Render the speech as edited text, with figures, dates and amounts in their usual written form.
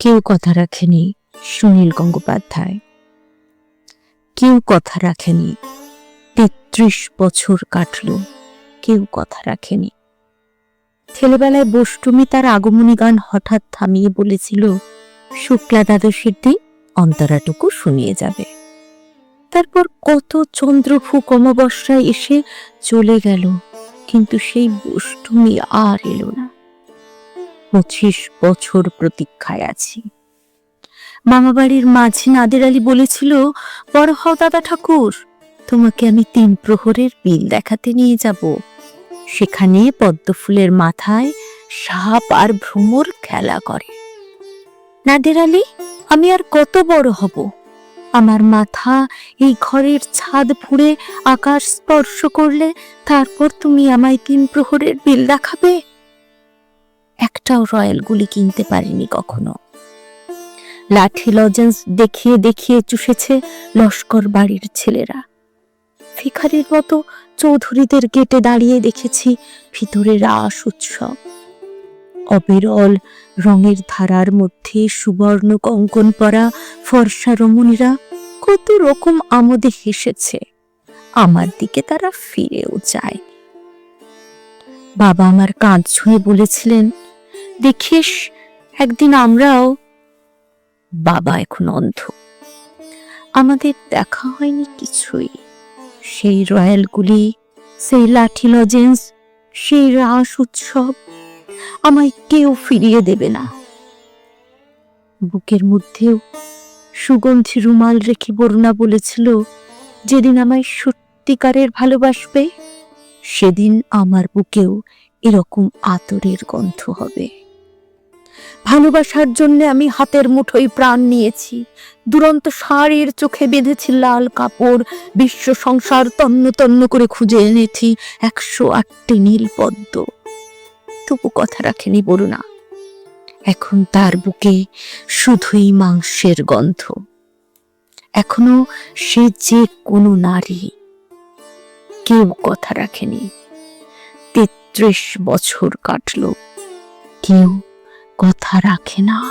কেউ কথা রাখেনি সুনীল গঙ্গোপাধ্যায়। কেউ কথা রাখেনি। ৩৩ বছর কাটল, কেউ কথা রাখেনি। ছেলেবেলায় বষ্টমী তার আগমনী গান হঠাৎ থামিয়ে বলেছিল, শুক্লা দ্বাদশীর দিন অন্তরাটুকু শুনিয়ে যাবে। তারপর কত চন্দ্রফুক অমাবস্যায় এসে চলে গেল, কিন্তু সেই বষ্টমী আর এলো না। ২৫ বছর প্রতীক্ষায় আছি। মামাবাড়ির মাঝি নাদের আলী বলেছিল, বড় হও দাদা ঠাকুর, তোমাকে আমি ৩ প্রহরের বিল দেখাতে নিয়ে যাব। সেখানে পদ্মফুলের মাথায় সাপ আর ভ্রমর খেলা করে। নাদের আলী, আমি আর কত বড় হব? আমার মাথা এই ঘরের ছাদ ফুঁড়ে আকাশ স্পর্শ করলে তারপর তুমি আমায় ৩ প্রহরের বিল দেখাবে? একটাও রয়্যাল গুলি কিনতে পারিনি কখনো। লাঠি লজেন্স দেখিয়ে দেখিয়ে চুষেছে লস্কর বাড়ির ছেলেরা। ভিখারির মতো চৌধুরীদের গেটে দাঁড়িয়ে দেখেছি ভিতরে রাস উৎসব। অবিরল রঙের ধারার মধ্যে সুবর্ণ কঙ্কন পরা ফর্সা রমণীরা কত রকম আমোদে হেসেছে। আমার দিকে তারা ফিরেও যায়। বাবা আমার কাঁধ ছুঁয়ে বলেছিলেন, দেখিস একদিন আমরাও। বাবা এখন অন্ধ। আমাদের দেখা হয়নি কিছুই। সেই রয়্যালগুলি, সেই লাঠি লজেন্স, সেই রাস উৎসব আমায় কেউ ফিরিয়ে দেবে না। বুকের মধ্যেও সুগন্ধি রুমাল রেখে বরুণা বলেছিল, যেদিন আমায় সত্যিকারের ভালোবাসবে সেদিন আমার বুকেও এরকম আতরের গন্ধ হবে। ভালোবাসার জন্য আমি হাতের মুঠোয় প্রাণ নিয়েছি। দুরন্ত ষাঁড়ের চোখে বেঁধেছি লাল কাপড়। বিশ্ব সংসার তন্ন তন্ন করে খুঁজে এনেছি ১০৮টি নীল পদ্ম। তবু কথা রাখেনি বরুণা। এখন তার বুকে শুধুই মাংসের গন্ধ। এখনো সে যে কোনো নারী। কেউ কথা রাখেনি। ৩৩ বছর কাটল, কেউ কথা রাখে না।